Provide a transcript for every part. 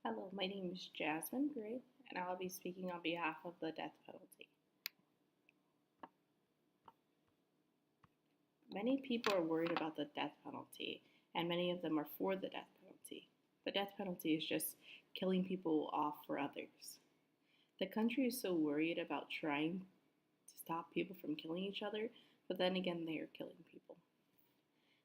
Hello, my name is Jasmine Gray, and I'll be speaking on behalf of the death penalty. Many people are worried about the death penalty, and many of them are for the death penalty. The death penalty is just killing people off for others. The country is so worried about trying to stop people from killing each other, but then again, they are killing people.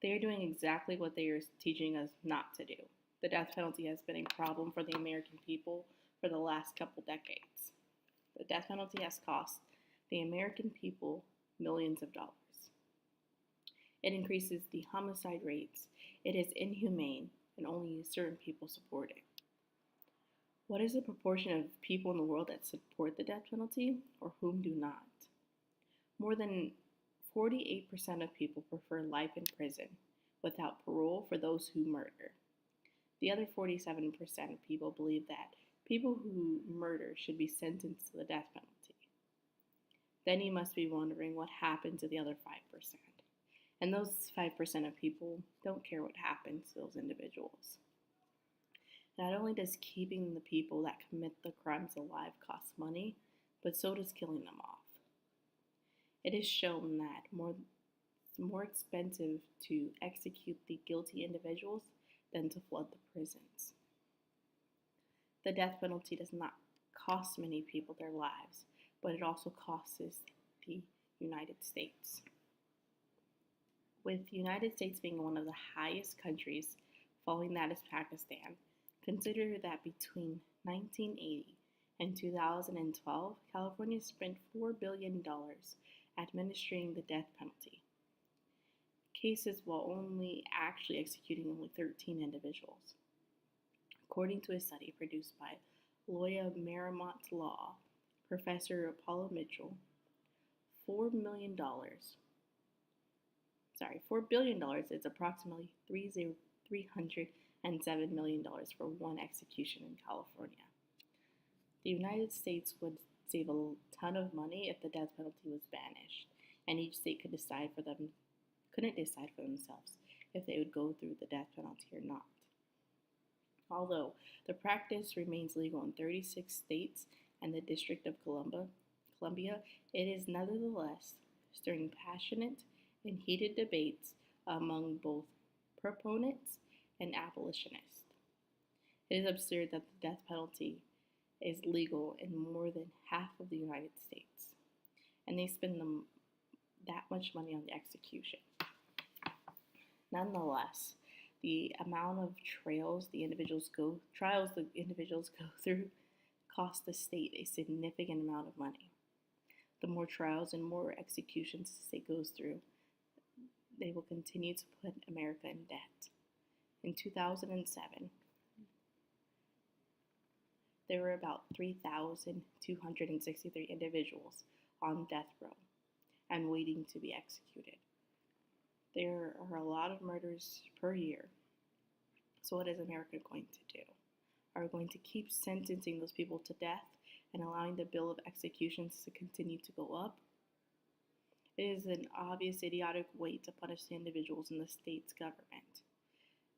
They are doing exactly what they are teaching us not to do. The death penalty has been a problem for the American people for the last couple decades. The death penalty has cost the American people millions of dollars. It increases the homicide rates, it is inhumane, and only certain people support it. What is the proportion of people in the world that support the death penalty, or whom do not? More than 48% of people prefer life in prison without parole for those who murder. The other 47% of people believe that people who murder should be sentenced to the death penalty. Then you must be wondering what happened to the other 5%. And those 5% of people don't care what happens to those individuals. Not only does keeping the people that commit the crimes alive cost money, but so does killing them off. It is shown that it's more expensive to execute the guilty individuals than to flood the prisons. The death penalty does not cost many people their lives, but it also costs the United States. With the United States being one of the highest countries, following that is Pakistan, consider that between 1980 and 2012, California spent $4 billion administering the death penalty cases while only actually executing only 13 individuals. According to a study produced by Loyola Marymount Law, Professor Paula Mitchell, $4 billion is approximately $307 million for one execution in California. The United States would save a ton of money if the death penalty was banished, and each state couldn't decide for themselves if they would go through the death penalty or not. Although the practice remains legal in 36 states and the District of Columbia, it is nevertheless stirring passionate and heated debates among both proponents and abolitionists. It is absurd that the death penalty is legal in more than half of the United States, and they spend that much money on the execution. Nonetheless, the amount of trials the individuals go through cost the state a significant amount of money. The more trials and more executions the state goes through, they will continue to put America in debt. In 2007, there were about 3,263 individuals on death row and waiting to be executed. There are a lot of murders per year. So what is America going to do? Are we going to keep sentencing those people to death and allowing the bill of executions to continue to go up? It is an obvious idiotic way to punish the individuals in the state's government,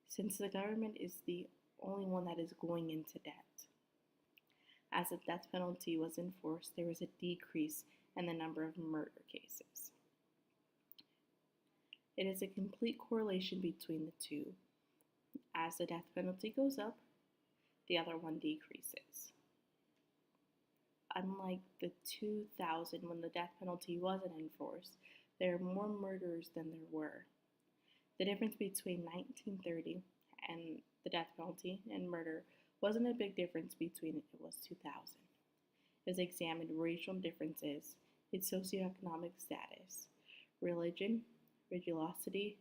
since the government is the only one that is going into debt. As the death penalty was enforced, there was a decrease in the number of murder cases. It is a complete correlation between the two. As the death penalty goes up, the other one decreases. Unlike the 2000, when the death penalty wasn't enforced, there are more murders than there were. The difference between 1930 and the death penalty and murder wasn't a big difference between it was 2000. It was examined racial differences, its socioeconomic status, religion, religiosity,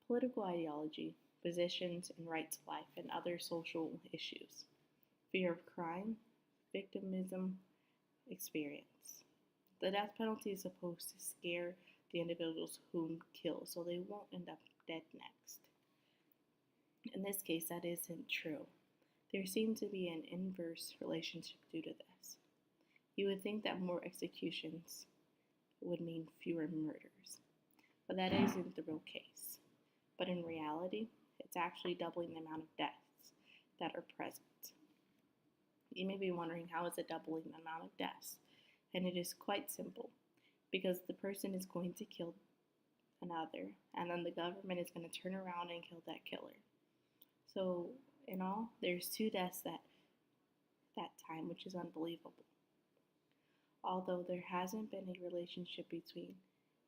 political ideology, positions and rights of life, and other social issues, fear of crime, victimism, experience. The death penalty is supposed to scare the individuals whom kill so they won't end up dead next. In this case, that isn't true. There seems to be an inverse relationship due to this. You would think that more executions would mean fewer murders, but that isn't the real case. But in reality, it's actually doubling the amount of deaths that are present. You may be wondering, how is it doubling the amount of deaths? And it is quite simple, because the person is going to kill another, and then the government is going to turn around and kill that killer. So in all, there's 2 deaths that time, which is unbelievable. Although there hasn't been a relationship between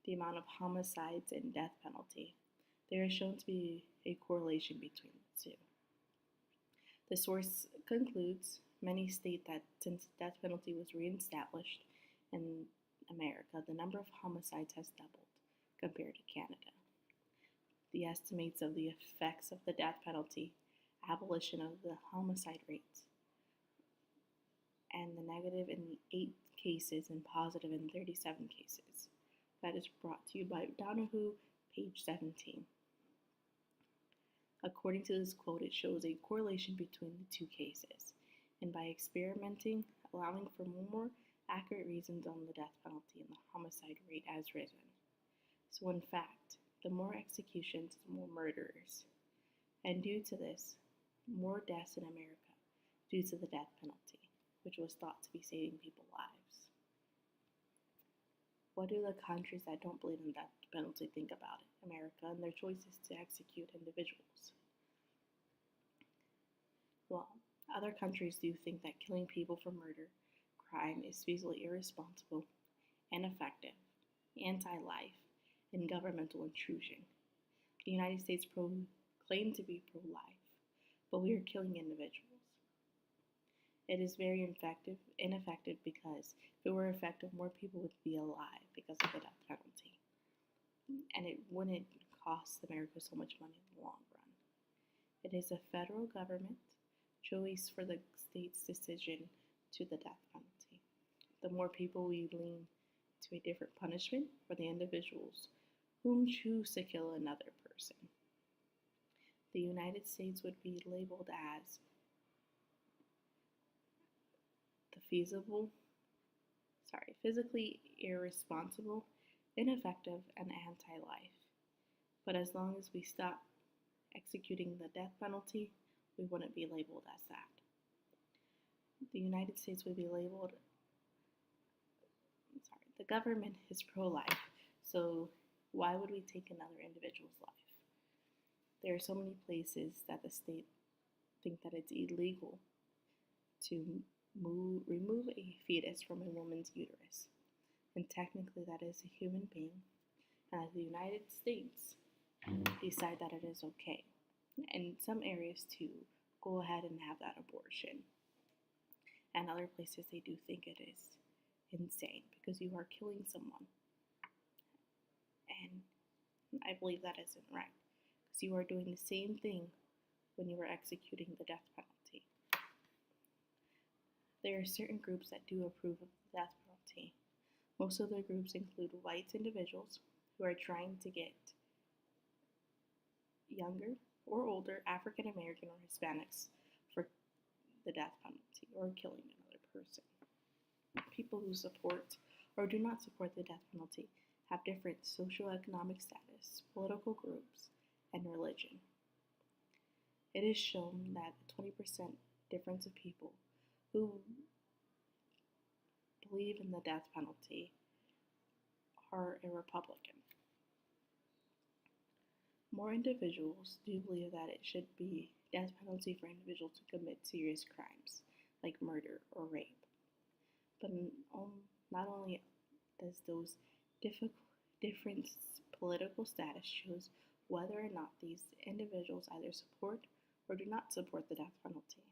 the amount of homicides and death penalty, there is shown to be a correlation between the two. The source concludes many state that since the death penalty was reestablished in America, the number of homicides has doubled compared to Canada. The estimates of the effects of the death penalty, abolition of the homicide rates, and the negative in the 8 cases and positive in 37 cases. That is brought to you by Donohue, page 17. According to this quote, it shows a correlation between the 2 cases, and by experimenting, allowing for more accurate reasons on the death penalty and the homicide rate has risen. So in fact, the more executions, the more murderers. And due to this, more deaths in America due to the death penalty, which was thought to be saving people's lives. What do the countries that don't believe in the death penalty think about it, America, and their choices to execute individuals? Well, other countries do think that killing people for murder, crime, is feasibly irresponsible, ineffective, anti-life, and governmental intrusion. The United States claim to be pro-life, but we are killing individuals. It is very ineffective because if it were effective, more people would be alive because of the death penalty. And it wouldn't cost America so much money in the long run. It is a federal government choice for the state's decision to the death penalty. The more people we lean to a different punishment for the individuals whom choose to kill another person. The United States would be labeled as physically irresponsible, ineffective, and anti-life. But as long as we stop executing the death penalty, we wouldn't be labeled as that. The United States would be labeled, the government is pro-life, so why would we take another individual's life? There are so many places that the state think that it's illegal to remove a fetus from a woman's uterus. And technically that is a human being, and the United States decide that it is okay. In some areas to go ahead and have that abortion. And other places they do think it is insane because you are killing someone. And I believe that isn't right, because you are doing the same thing when you are executing the death penalty. There are certain groups that do approve of the death penalty. Most of the groups include white individuals who are trying to get younger or older African American or Hispanics for the death penalty or killing another person. People who support or do not support the death penalty have different socioeconomic status, political groups, and religion. It is shown that a 20% difference of people who believe in the death penalty are a Republican. More individuals do believe that it should be death penalty for individuals who commit serious crimes like murder or rape. But not only does those different political status shows whether or not these individuals either support or do not support the death penalty,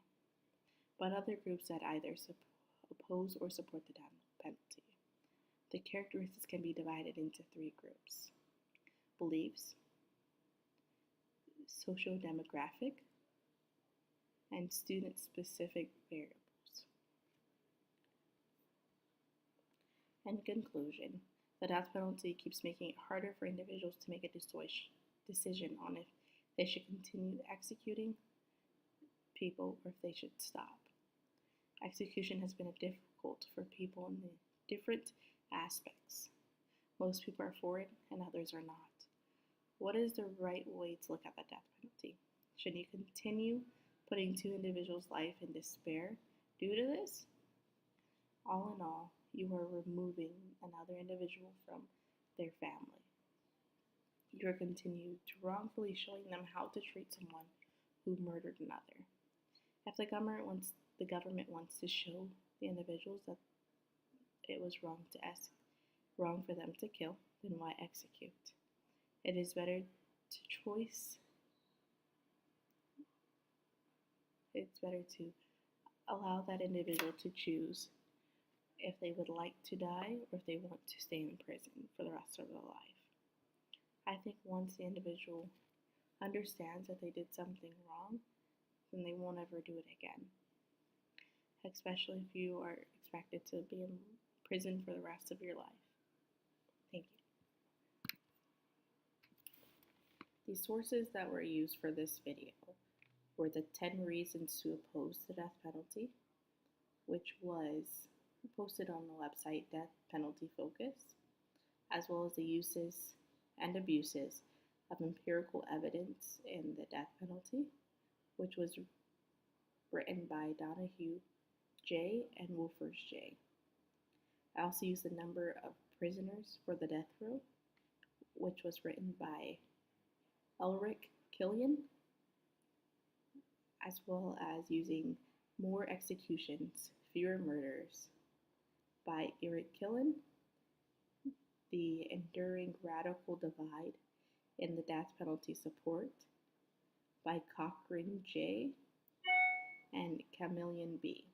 but other groups that either oppose or support the death penalty. The characteristics can be divided into 3 groups: beliefs, socio-demographic, and student-specific variables. In conclusion, the death penalty keeps making it harder for individuals to make a decision on if they should continue executing people or if they should stop. Execution has been difficult for people in the different aspects. Most people are for it and others are not. What is the right way to look at the death penalty? Should you continue putting 2 individuals' life in despair Due to this, all in all, you are removing another individual from their family. You are continued to wrongfully showing them how to treat someone who murdered another. If the government wants to show the individuals that it was wrong for them to kill, then why execute? It is better to choice. It's better to allow that individual to choose if they would like to die or if they want to stay in prison for the rest of their life. I think once the individual understands that they did something wrong, then they won't ever do it again. Especially if you are expected to be in prison for the rest of your life. Thank you. The sources that were used for this video were the 10 reasons to oppose the death penalty, which was posted on the website Death Penalty Focus, as well as the uses and abuses of empirical evidence in the death penalty, which was written by Donohue J. and Wolfers J. I also used the number of prisoners for the death row, which was written by Ulrich Killian, as well as using More Executions, Fewer Murders by Eric Killen, The Enduring Radical Divide in the Death Penalty Support by Cochran J. and Chamlin B.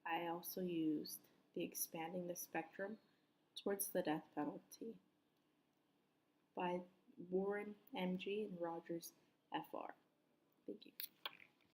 I also used the Expanding the Spectrum Towards the Death Penalty by Warren M.G. and Rodgers F.R. Thank you.